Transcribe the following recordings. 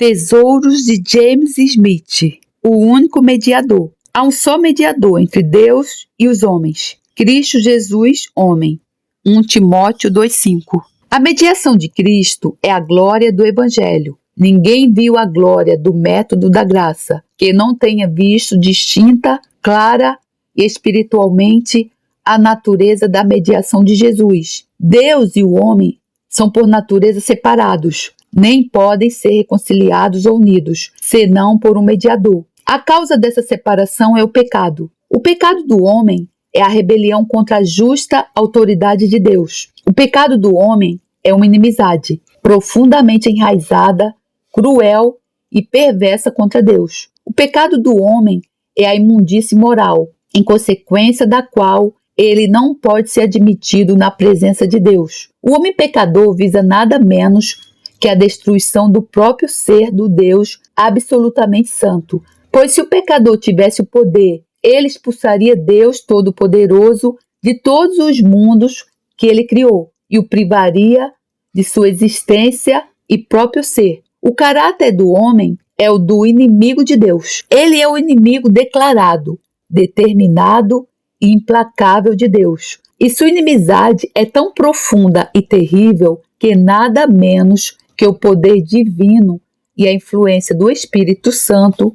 Tesouros de James Smith, o único mediador. Há um só mediador entre Deus e os homens, Cristo Jesus, homem. 1 Timóteo 2,5. A mediação de Cristo é a glória do Evangelho. Ninguém viu a glória do método da graça, que não tenha visto distinta, clara e espiritualmente a natureza da mediação de Jesus. Deus e o homem são por natureza separados, nem podem ser reconciliados ou unidos, senão por um mediador. A causa dessa separação é o pecado. O pecado do homem é a rebelião contra a justa autoridade de Deus. O pecado do homem é uma inimizade profundamente enraizada, cruel e perversa contra Deus. O pecado do homem é a imundície moral, em consequência da qual ele não pode ser admitido na presença de Deus. O homem pecador visa nada menos que a destruição do próprio ser do Deus absolutamente santo. Pois se o pecador tivesse o poder, ele expulsaria Deus Todo-Poderoso de todos os mundos que ele criou e o privaria de sua existência e próprio ser. O caráter do homem é o do inimigo de Deus. Ele é o inimigo declarado, determinado e implacável de Deus. E sua inimizade é tão profunda e terrível que nada menos que o poder divino e a influência do Espírito Santo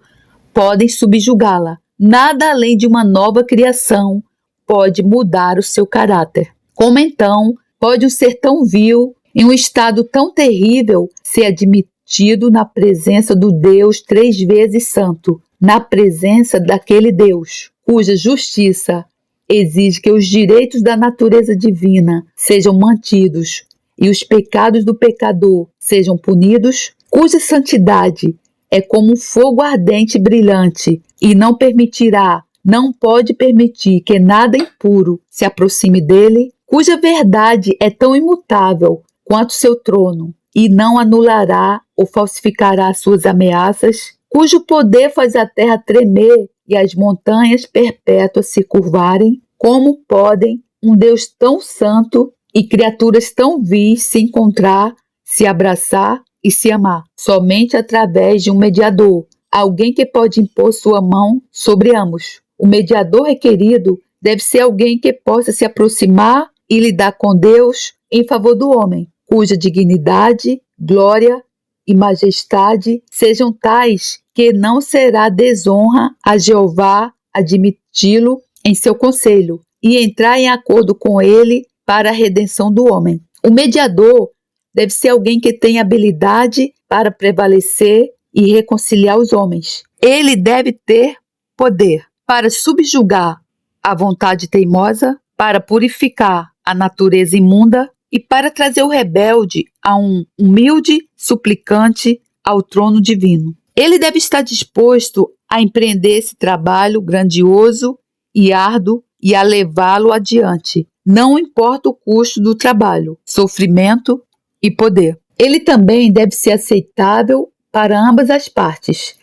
podem subjugá-la. Nada além de uma nova criação pode mudar o seu caráter. Como então pode um ser tão vil, em um estado tão terrível, ser admitido na presença do Deus 3 vezes santo, na presença daquele Deus, cuja justiça exige que os direitos da natureza divina sejam mantidos e os pecados do pecador sejam punidos, cuja santidade é como um fogo ardente e brilhante e não pode permitir que nada impuro se aproxime dele, cuja verdade é tão imutável quanto seu trono e não anulará ou falsificará suas ameaças, cujo poder faz a terra tremer e as montanhas perpétuas se curvarem. Como podem um Deus tão santo e criaturas tão vis se encontrar, se abraçar e se amar? Somente através de um mediador, alguém que pode impor sua mão sobre ambos. O mediador requerido deve ser alguém que possa se aproximar e lidar com Deus em favor do homem, cuja dignidade, glória e majestade sejam tais que não será desonra a Jeová admiti-lo em seu conselho e entrar em acordo com ele para a redenção do homem. O mediador deve ser alguém que tenha habilidade para prevalecer e reconciliar os homens. Ele deve ter poder para subjugar a vontade teimosa, para purificar a natureza imunda e para trazer o rebelde a um humilde suplicante ao trono divino. Ele deve estar disposto a empreender esse trabalho grandioso e árduo e a levá-lo adiante. Não importa o custo do trabalho, sofrimento e poder. Ele também deve ser aceitável para ambas as partes.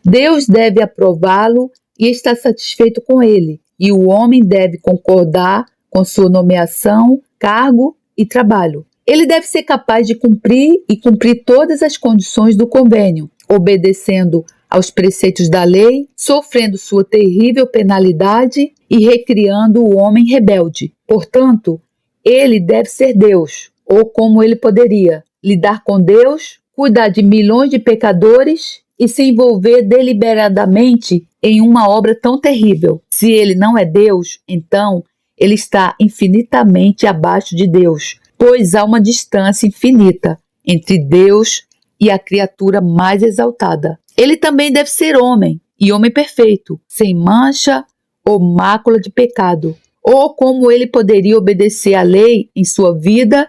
Deus deve aprová-lo e estar satisfeito com ele, e o homem deve concordar com sua nomeação, cargo e trabalho. Ele deve ser capaz de cumprir todas as condições do convênio, obedecendo aos preceitos da lei, sofrendo sua terrível penalidade e recriando o homem rebelde. Portanto, ele deve ser Deus, ou como ele poderia, lidar com Deus, cuidar de milhões de pecadores e se envolver deliberadamente em uma obra tão terrível. Se ele não é Deus, então ele está infinitamente abaixo de Deus, pois há uma distância infinita entre Deus e a criatura mais exaltada. Ele também deve ser homem, e homem perfeito, sem mancha ou mácula de pecado. Ou como ele poderia obedecer à lei em sua vida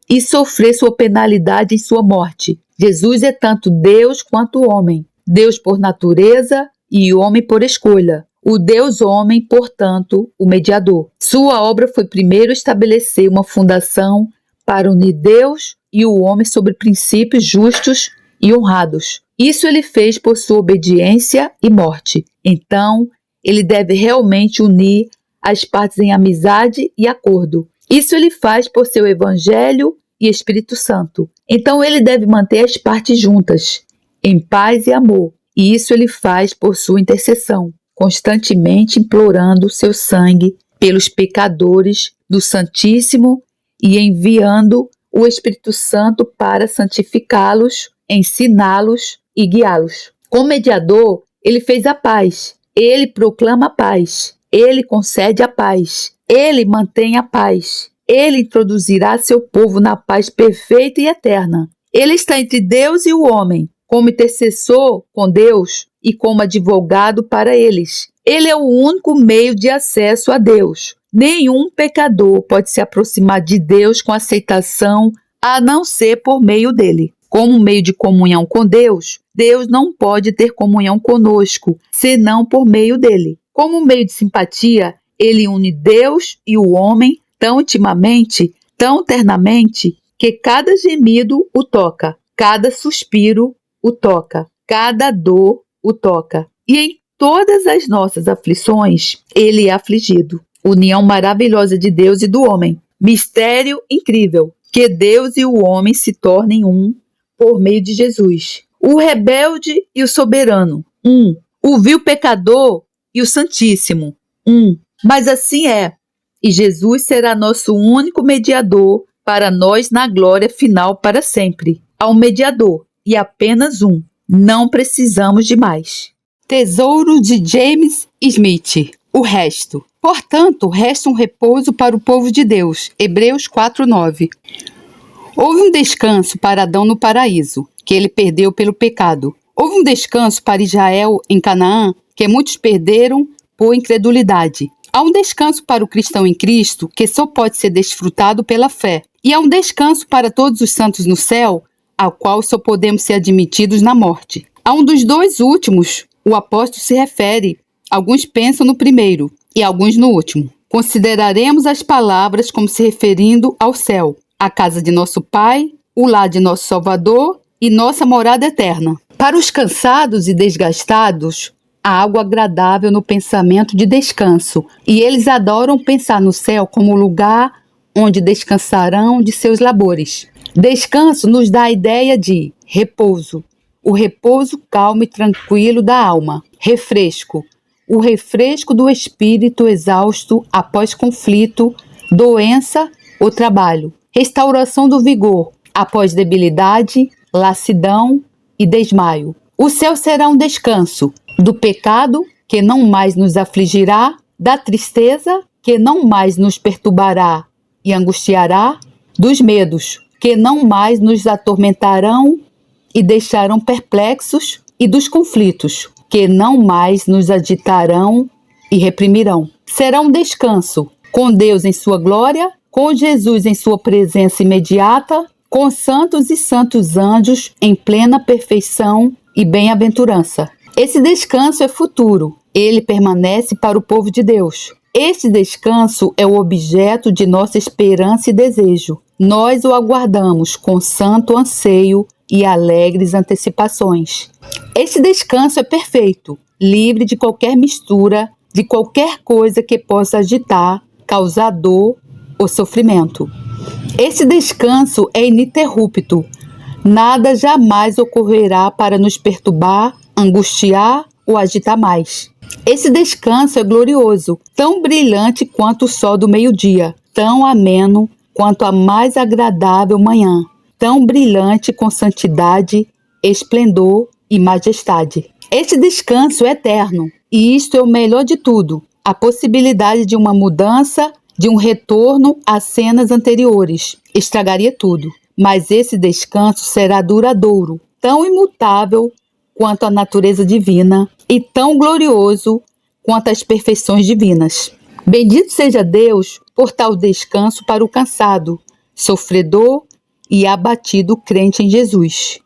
e sofrer sua penalidade em sua morte. Jesus é tanto Deus quanto homem, Deus por natureza e homem por escolha. O Deus homem, portanto, o mediador. Sua obra foi primeiro estabelecer uma fundação para unir Deus e o homem sobre princípios justos e honrados. Isso ele fez por sua obediência e morte. Então, ele deve realmente unir as partes em amizade e acordo. Isso ele faz por seu Evangelho e Espírito Santo. Então, ele deve manter as partes juntas em paz e amor, e isso ele faz por sua intercessão, constantemente implorando seu sangue pelos pecadores do Santíssimo e enviando o Espírito Santo para santificá-los, ensiná-los e guiá-los. Como mediador, ele fez a paz, ele proclama a paz, ele concede a paz, ele mantém a paz, ele introduzirá seu povo na paz perfeita e eterna. Ele está entre Deus e o homem, como intercessor com Deus e como advogado para eles. Ele é o único meio de acesso a Deus. Nenhum pecador pode se aproximar de Deus com aceitação, a não ser por meio dele. Como meio de comunhão com Deus, Deus não pode ter comunhão conosco, senão por meio dele. Como meio de simpatia, ele une Deus e o homem tão intimamente, tão ternamente, que cada gemido o toca, cada suspiro o toca, cada dor o toca. E em todas as nossas aflições, ele é afligido. União maravilhosa de Deus e do homem. Mistério incrível, que Deus e o homem se tornem um por meio de Jesus. O rebelde e o soberano, um. O vil pecador e o santíssimo, um. Mas assim é. E Jesus será nosso único mediador para nós na glória final para sempre. Há um mediador e apenas um. Não precisamos de mais. Tesouro de James Smith. O resto. Portanto, resta um repouso para o povo de Deus. Hebreus 4:9. Houve um descanso para Adão no paraíso, que ele perdeu pelo pecado. Houve um descanso para Israel em Canaã, que muitos perderam por incredulidade. Há um descanso para o cristão em Cristo, que só pode ser desfrutado pela fé. E há um descanso para todos os santos no céu, ao qual só podemos ser admitidos na morte. A um dos dois últimos, o apóstolo se refere. Alguns pensam no primeiro e alguns no último. Consideraremos as palavras como se referindo ao céu, a casa de nosso Pai, o lar de nosso Salvador e nossa morada eterna. Para os cansados e desgastados, há algo agradável no pensamento de descanso, e eles adoram pensar no céu como lugar onde descansarão de seus labores. Descanso nos dá a ideia de repouso, o repouso calmo e tranquilo da alma. Refresco, o refresco do espírito exausto após conflito, doença ou trabalho. Restauração do vigor após debilidade, lassidão e desmaio. O céu será um descanso do pecado, que não mais nos afligirá, da tristeza, que não mais nos perturbará e angustiará, dos medos, que não mais nos atormentarão e deixarão perplexos, e dos conflitos, que não mais nos agitarão e reprimirão. Será um descanso com Deus em sua glória, com Jesus em sua presença imediata, com santos e santos anjos em plena perfeição e bem-aventurança. Esse descanso é futuro, ele permanece para o povo de Deus. Este descanso é o objeto de nossa esperança e desejo. Nós o aguardamos com santo anseio e alegres antecipações. Este descanso é perfeito, livre de qualquer mistura, de qualquer coisa que possa agitar, causar dor ou sofrimento. Esse descanso é ininterrupto. Nada jamais ocorrerá para nos perturbar, angustiar ou agitar mais. Esse descanso é glorioso, tão brilhante quanto o sol do meio-dia, tão ameno quanto a mais agradável manhã, tão brilhante com santidade, esplendor e majestade. Este descanso é eterno, e isto é o melhor de tudo, a possibilidade de uma mudança, de um retorno às cenas anteriores. Estragaria tudo, mas esse descanso será duradouro, tão imutável quanto a natureza divina e tão glorioso quanto as perfeições divinas. Bendito seja Deus por tal descanso para o cansado, sofredor e abatido crente em Jesus.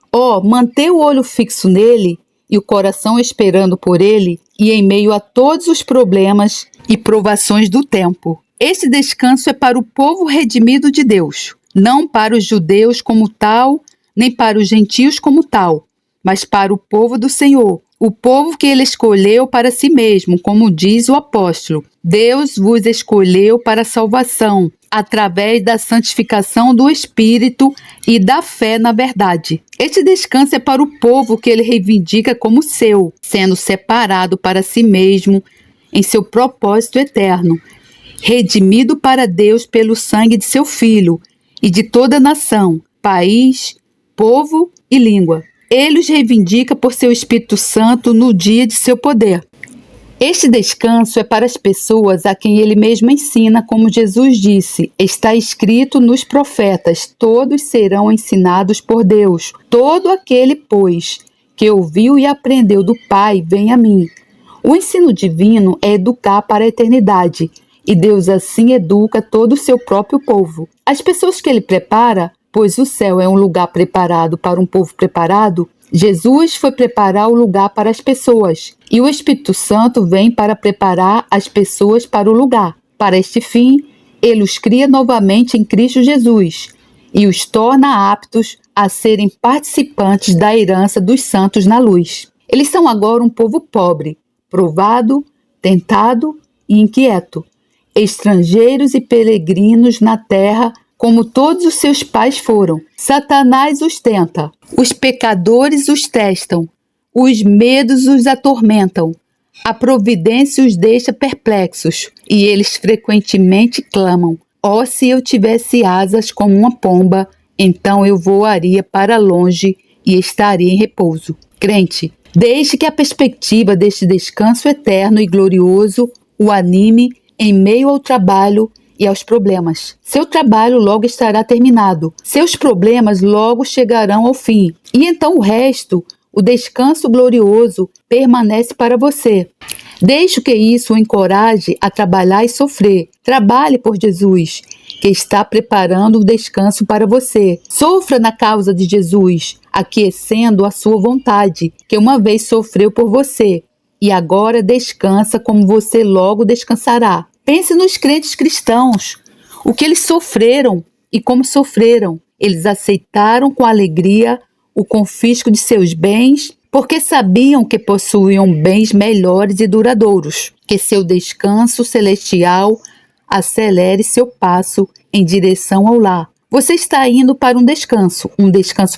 Manter o olho fixo nele e o coração esperando por ele, e em meio a todos os problemas e provações do tempo. Esse descanso é para o povo redimido de Deus, não para os judeus como tal, nem para os gentios como tal, mas para o povo do Senhor, o povo que ele escolheu para si mesmo, como diz o apóstolo. Deus vos escolheu para a salvação, através da santificação do Espírito e da fé na verdade. Este descanso é para o povo que ele reivindica como seu, sendo separado para si mesmo em seu propósito eterno, redimido para Deus pelo sangue de seu Filho e de toda nação, país, povo e língua. Ele os reivindica por seu Espírito Santo no dia de seu poder. Este descanso é para as pessoas a quem ele mesmo ensina, como Jesus disse: está escrito nos profetas, todos serão ensinados por Deus. Todo aquele, pois, que ouviu e aprendeu do Pai, vem a mim. O ensino divino é educar para a eternidade, e Deus assim educa todo o seu próprio povo. As pessoas que ele prepara, pois o céu é um lugar preparado para um povo preparado, Jesus foi preparar o lugar para as pessoas, e o Espírito Santo vem para preparar as pessoas para o lugar. Para este fim, ele os cria novamente em Cristo Jesus e os torna aptos a serem participantes da herança dos santos na luz. Eles são agora um povo pobre, provado, tentado e inquieto, estrangeiros e peregrinos na terra, como todos os seus pais foram. Satanás os tenta, os pecadores os testam, os medos os atormentam, a providência os deixa perplexos, e eles frequentemente clamam: ó, se eu tivesse asas como uma pomba, então eu voaria para longe e estaria em repouso. Crente, deixe que a perspectiva deste descanso eterno e glorioso o anime em meio ao trabalho e aos problemas. Seu trabalho logo estará terminado. Seus problemas logo chegarão ao fim. E então o resto, o descanso glorioso, permanece para você. Deixe que isso o encoraje a trabalhar e sofrer. Trabalhe por Jesus, que está preparando o descanso para você. Sofra na causa de Jesus, aquecendo a sua vontade, que uma vez sofreu por você, e agora descansa como você logo descansará. Pense nos crentes cristãos, o que eles sofreram e como sofreram. Eles aceitaram com alegria o confisco de seus bens, porque sabiam que possuíam bens melhores e duradouros. Que seu descanso celestial acelere seu passo em direção ao lar. Você está indo para um descanso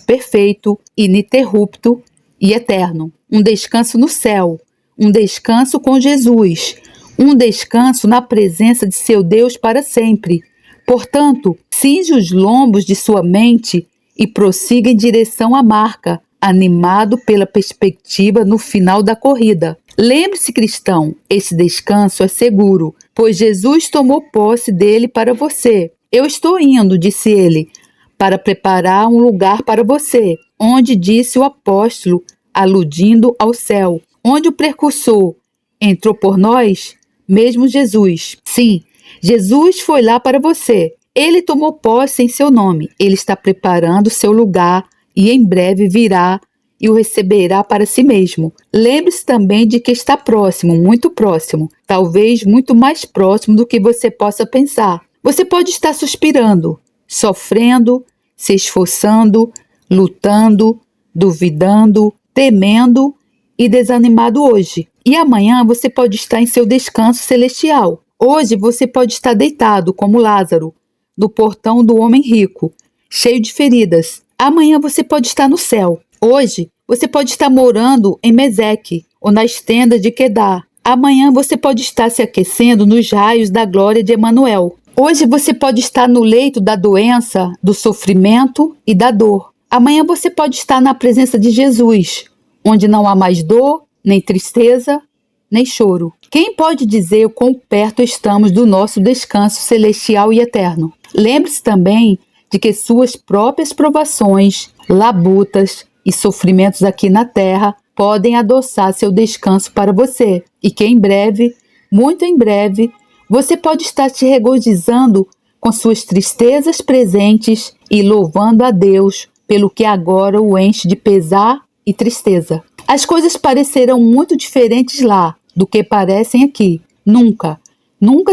perfeito, ininterrupto e eterno. Um descanso no céu, um descanso com Jesus, um descanso na presença de seu Deus para sempre. Portanto, cinja os lombos de sua mente e prossiga em direção à marca, animado pela perspectiva no final da corrida. Lembre-se, cristão, esse descanso é seguro, pois Jesus tomou posse dele para você. Eu estou indo, disse ele, para preparar um lugar para você, onde disse o apóstolo, aludindo ao céu, onde o precursor entrou por nós, mesmo Jesus. Sim, Jesus foi lá para você. Ele tomou posse em seu nome. Ele está preparando seu lugar e em breve virá e o receberá para si mesmo. Lembre-se também de que está próximo, muito próximo, talvez muito mais próximo do que você possa pensar. Você pode estar suspirando, sofrendo, se esforçando, lutando, duvidando, temendo e desanimado hoje. E amanhã você pode estar em seu descanso celestial. Hoje você pode estar deitado como Lázaro, no portão do homem rico, cheio de feridas. Amanhã você pode estar no céu. Hoje você pode estar morando em Meseque ou nas tendas de Quedar. Amanhã você pode estar se aquecendo nos raios da glória de Emanuel. Hoje você pode estar no leito da doença, do sofrimento e da dor. Amanhã você pode estar na presença de Jesus, onde não há mais dor, nem tristeza, nem choro. Quem pode dizer o quão perto estamos do nosso descanso celestial e eterno? Lembre-se também de que suas próprias provações, labutas e sofrimentos aqui na terra podem adoçar seu descanso para você, e que em breve, muito em breve, você pode estar se regozijando com suas tristezas presentes e louvando a Deus pelo que agora o enche de pesar e tristeza. As coisas parecerão muito diferentes lá do que parecem aqui. Nunca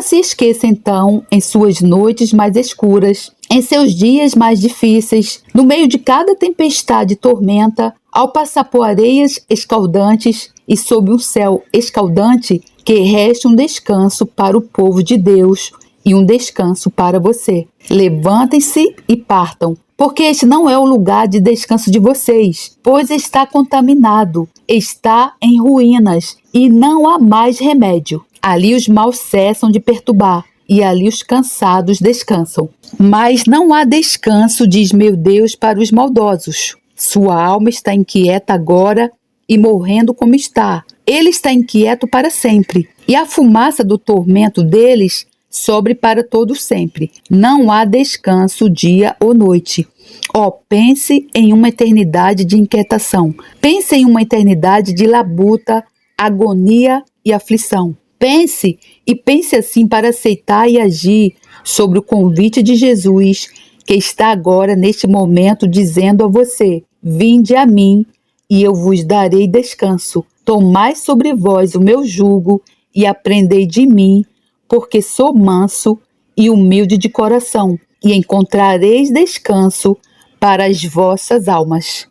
se esqueça então, em suas noites mais escuras, em seus dias mais difíceis, no meio de cada tempestade e tormenta, ao passar por areias escaldantes e sob um céu escaldante, que reste um descanso para o povo de Deus e um descanso para você. Levantem-se e partam, porque este não é o lugar de descanso de vocês, pois está contaminado, está em ruínas e não há mais remédio. Ali os maus cessam de perturbar e ali os cansados descansam. Mas não há descanso, diz meu Deus, para os maldosos. Sua alma está inquieta agora e morrendo como está. Ele está inquieto para sempre, e a fumaça do tormento deles sobre para todo sempre. Não há descanso dia ou noite. Pense em uma eternidade de inquietação. Pense em uma eternidade de labuta, agonia e aflição. Pense assim para aceitar e agir sobre o convite de Jesus, que está agora neste momento dizendo a você: vinde a mim e eu vos darei descanso. Tomai sobre vós o meu jugo e aprendei de mim, porque sou manso e humilde de coração, e encontrareis descanso para as vossas almas.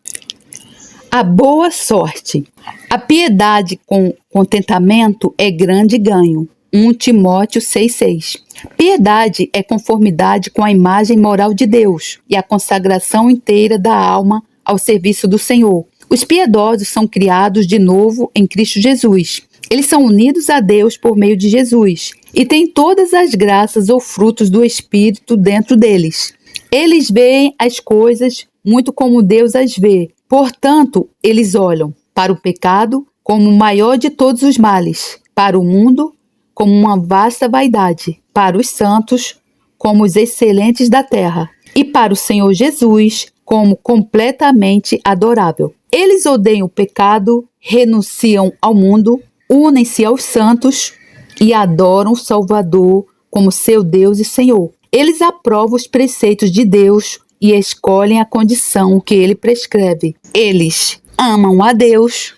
A boa sorte. A piedade com contentamento é grande ganho. 1 Timóteo 6,6. Piedade é conformidade com a imagem moral de Deus e a consagração inteira da alma ao serviço do Senhor. Os piedosos são criados de novo em Cristo Jesus. Eles são unidos a Deus por meio de Jesus e têm todas as graças ou frutos do Espírito dentro deles. Eles veem as coisas muito como Deus as vê. Portanto, eles olham para o pecado como o maior de todos os males, para o mundo como uma vasta vaidade, para os santos como os excelentes da terra e para o Senhor Jesus como completamente adorável. Eles odeiam o pecado, renunciam ao mundo, unem-se aos santos e adoram o Salvador como seu Deus e Senhor. Eles aprovam os preceitos de Deus e escolhem a condição que ele prescreve. Eles amam a Deus,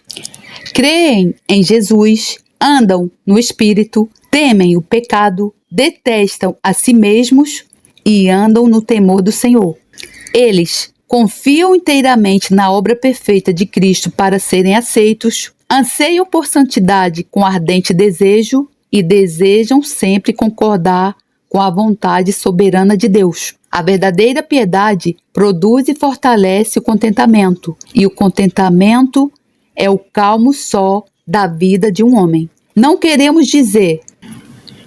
creem em Jesus, andam no Espírito, temem o pecado, detestam a si mesmos e andam no temor do Senhor. Eles confiam inteiramente na obra perfeita de Cristo para serem aceitos, anseiam por santidade com ardente desejo e desejam sempre concordar com a vontade soberana de Deus. A verdadeira piedade produz e fortalece o contentamento, e o contentamento é o calmo só da vida de um homem. Não queremos dizer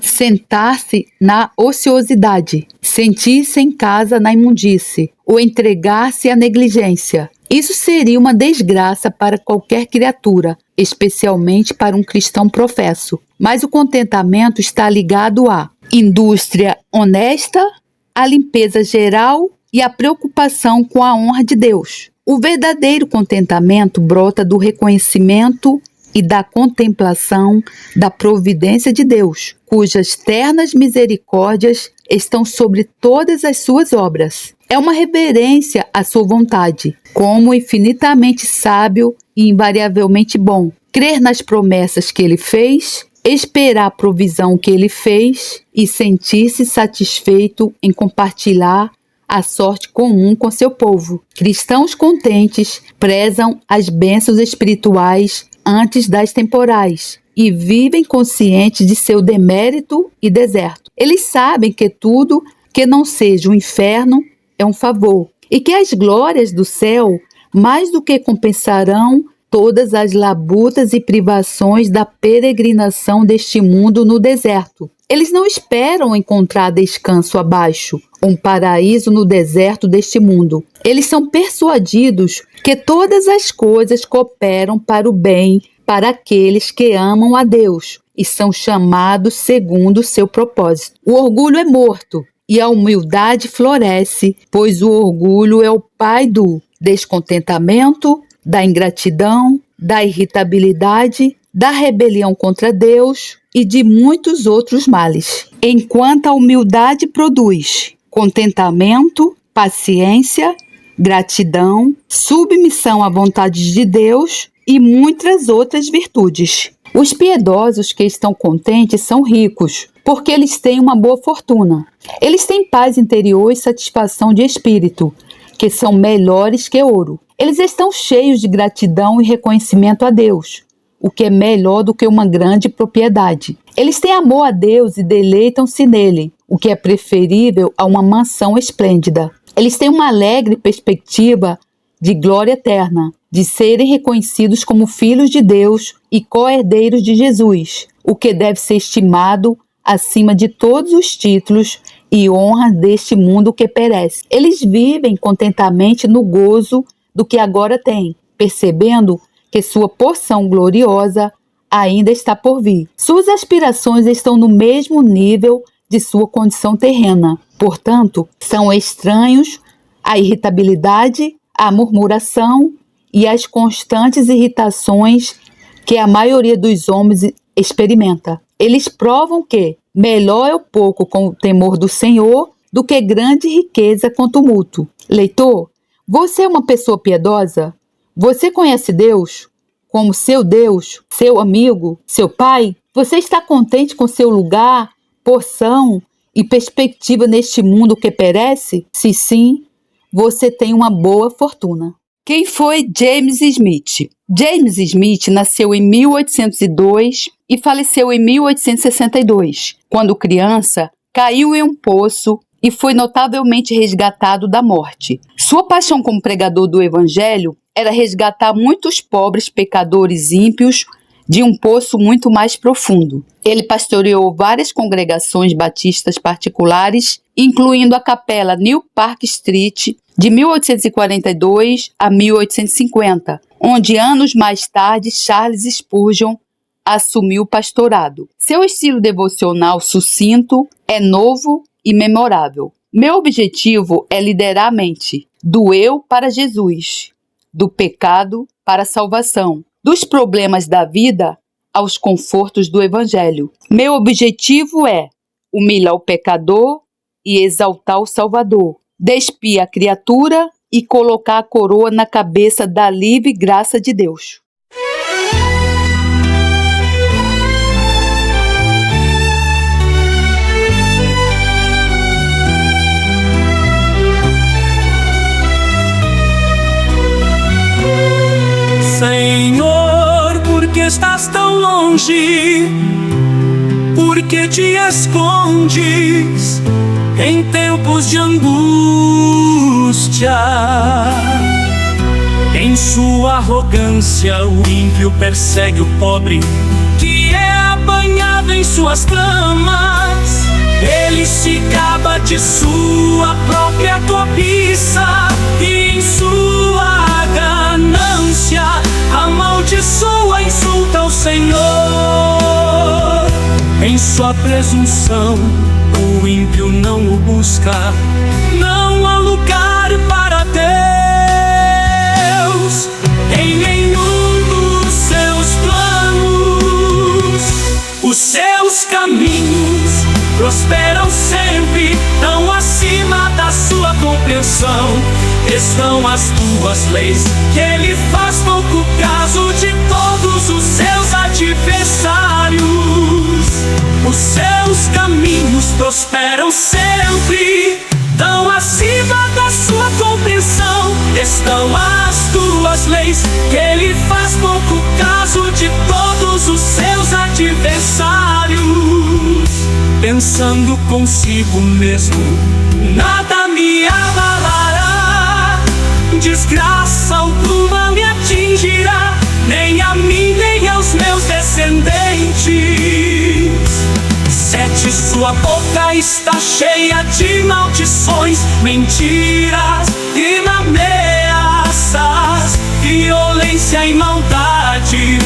sentar-se na ociosidade, sentir-se em casa na imundície ou entregar-se à negligência. Isso seria uma desgraça para qualquer criatura, especialmente para um cristão professo. Mas o contentamento está ligado à indústria honesta, à limpeza geral e à preocupação com a honra de Deus. O verdadeiro contentamento brota do reconhecimento e da contemplação da providência de Deus, cujas ternas misericórdias estão sobre todas as suas obras. É uma reverência à sua vontade, como infinitamente sábio e invariavelmente bom. Crer nas promessas que ele fez, esperar a provisão que ele fez e sentir-se satisfeito em compartilhar a sorte comum com seu povo. Cristãos contentes prezam as bênçãos espirituais antes das temporais e vivem conscientes de seu demérito e deserto. Eles sabem que tudo que não seja um inferno é um favor e que as glórias do céu mais do que compensarão todas as labutas e privações da peregrinação deste mundo no deserto. Eles não esperam encontrar descanso abaixo, um paraíso no deserto deste mundo. Eles são persuadidos que todas as coisas cooperam para o bem para aqueles que amam a Deus e são chamados segundo o seu propósito. O orgulho é morto e a humildade floresce, pois o orgulho é o pai do descontentamento, da ingratidão, da irritabilidade, da rebelião contra Deus e de muitos outros males. Enquanto a humildade produz contentamento, paciência, gratidão, submissão à vontade de Deus e muitas outras virtudes. Os piedosos que estão contentes são ricos, porque eles têm uma boa fortuna. Eles têm paz interior e satisfação de espírito, que são melhores que ouro. Eles estão cheios de gratidão e reconhecimento a Deus, o que é melhor do que uma grande propriedade. Eles têm amor a Deus e deleitam-se nele, o que é preferível a uma mansão esplêndida. Eles têm uma alegre perspectiva de glória eterna, de serem reconhecidos como filhos de Deus e co-herdeiros de Jesus, o que deve ser estimado acima de todos os títulos e honras deste mundo que perece. Eles vivem contentamente no gozo do que agora têm, percebendo que sua porção gloriosa ainda está por vir. Suas aspirações estão no mesmo nível de sua condição terrena. Portanto, são estranhos à irritabilidade, à murmuração e às constantes irritações que a maioria dos homens experimenta. Eles provam que melhor é o pouco com o temor do Senhor do que grande riqueza com tumulto. Leitor, você é uma pessoa piedosa? Você conhece Deus como seu Deus, seu amigo, seu Pai? Você está contente com seu lugar, porção e perspectiva neste mundo que perece? Se sim, você tem uma boa fortuna. Quem foi James Smith? James Smith nasceu em 1802 e faleceu em 1862. Quando criança, caiu em um poço e foi notavelmente resgatado da morte. Sua paixão como pregador do Evangelho era resgatar muitos pobres pecadores ímpios de um poço muito mais profundo. Ele pastoreou várias congregações batistas particulares, incluindo a capela New Park Street, de 1842 a 1850, onde anos mais tarde Charles Spurgeon assumiu o pastorado. Seu estilo devocional sucinto é novo e memorável. Meu objetivo é liderar a mente do eu para Jesus, do pecado para a salvação, dos problemas da vida aos confortos do Evangelho. Meu objetivo é humilhar o pecador e exaltar o Salvador, despir a criatura e colocar a coroa na cabeça da livre graça de Deus. Senhor, por que estás tão longe? Por que te escondes em tempos de angústia? Em sua arrogância, o ímpio persegue o pobre, que é apanhado em suas tramas. Ele se gaba de sua própria cobiça e em sua ganância amaldiçoa, insulta o Senhor. Em sua presunção, o ímpio não o busca. Não há lugar para Deus em nenhum dos seus planos. Os seus caminhos prosperam sempre, tão acima da sua compreensão. Estão as tuas leis, que ele faz pouco caso de todos os seus adversários. Os seus caminhos prosperam sempre, tão acima da sua compreensão. Estão as tuas leis, que ele faz pouco caso de todos os seus adversários. Pensando consigo mesmo, nada me abalará, desgraça alguma me atingirá, nem a mim nem aos meus descendentes. Sete, sua boca está cheia de maldições, mentiras e ameaças, violência e maldade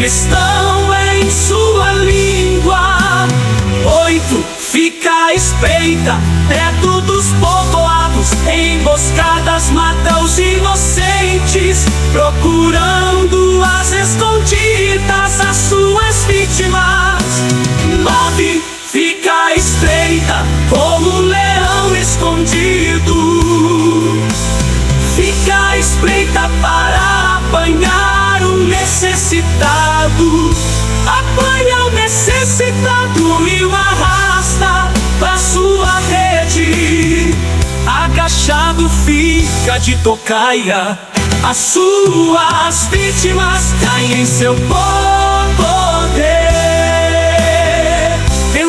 estão em sua língua. 8, fica à espreita, perto dos povoados, emboscadas mata os inocentes, procurando as escondidas as suas vítimas. 9, fica à espreita, como um leão escondido, fica à espreita para apanhar o necessitado. Apanha o necessitado e o arrasta pra sua rede. Agachado fica de tocaia, as suas vítimas caem em seu poço.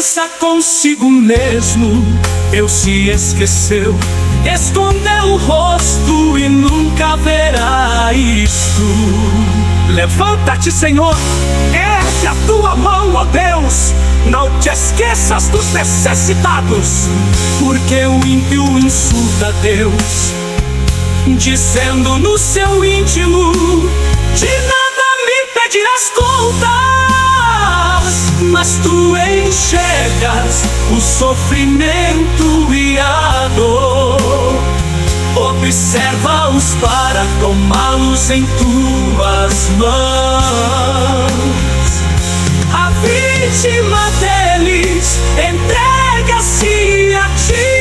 pensa consigo mesmo. Deus se esqueceu, escondeu o rosto e nunca verá isto. Levanta-te, Senhor, ergue a tua mão, ó Deus. Não te esqueças dos necessitados, porque o ímpio insulta Deus, dizendo no seu íntimo: de nada me pedirás contas. Mas tu enxergas o sofrimento e a dor, observa-os para tomá-los em tuas mãos. A vítima deles entrega-se a ti.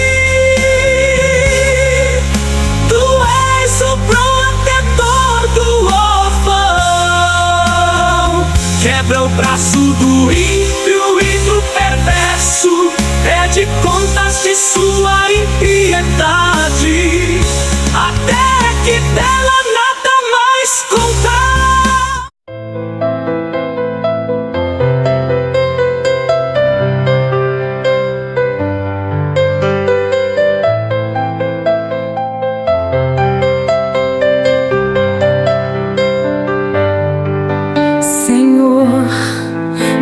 Tu és o protetor do órfão. Quebra o braço do ímpio e do perverso, pede contas de sua impiedade, até que dela nada mais contar.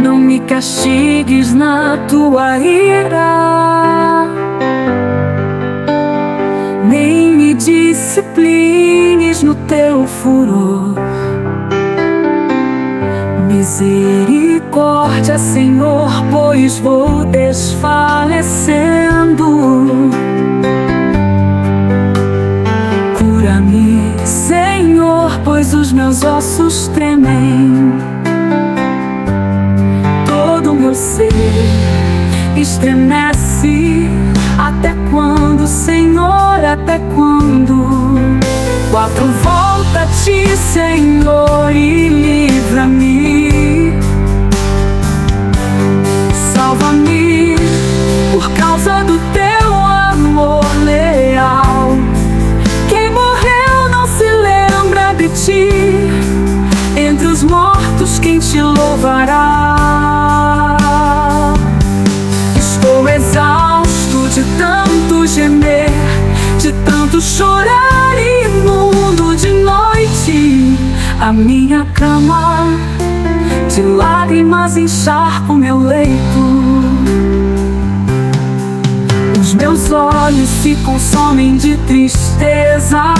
Não me castigues na tua ira, nem me disciplines no teu furor. Misericórdia, Senhor, pois vou desfalecendo. Cura-me, Senhor, pois os meus ossos tremem. Todo meu ser estremece. Até quando, Senhor, até quando? 4 volta-te, Senhor, e livra-me. Salva-me por causa do teu amor leal. Quem morreu não se lembra de ti. Entre os mortos quem te louvará? Estou exausto de tanto gemer, de tanto chorar, imundo de noite. A minha cama de lágrimas encharca o meu leito. Os meus olhos se consomem de tristeza,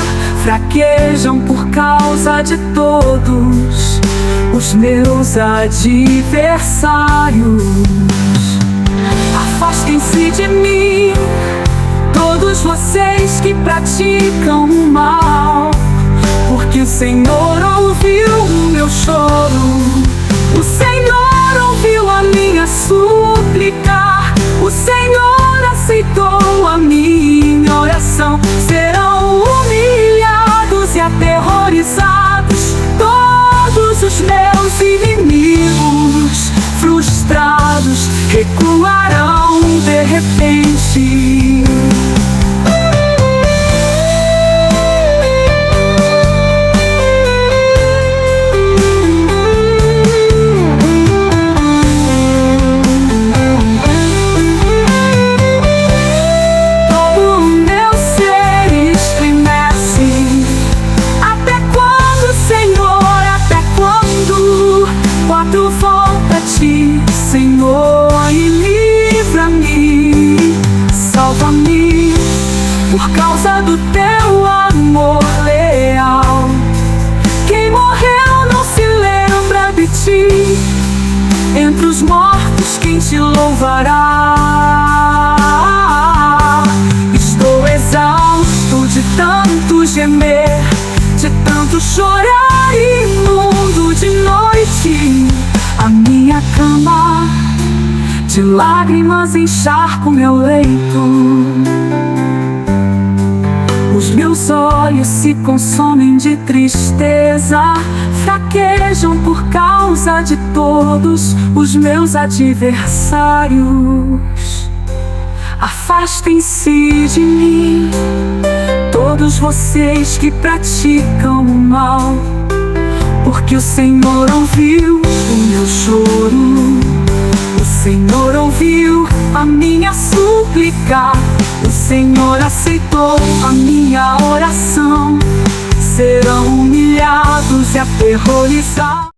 fraquejam por causa de todos os meus adversários. Afastem-se de mim, todos vocês que praticam o mal, porque o Senhor ouviu o meu choro. O Senhor ouviu a minha súplica. O Senhor aceitou a minha oração. Serão humilhados e aterrorizados todos os meus inimigos. Frustrados, recuarão de repente. Senhor, e livra-me, salva-me por causa do teu amor leal. Quem morreu não se lembra de ti. Entre os mortos quem te louvará? Estou exausto de tanto gemer, de tanto chorar, imundo de noite. A minha cama de lágrimas encharca o meu leito. Os meus olhos se consomem de tristeza, fraquejam por causa de todos os meus adversários. Afastem-se de mim, todos vocês que praticam o mal, porque o Senhor ouviu o meu choro. O Senhor ouviu a minha súplica, o Senhor aceitou a minha oração. Serão humilhados e aterrorizados.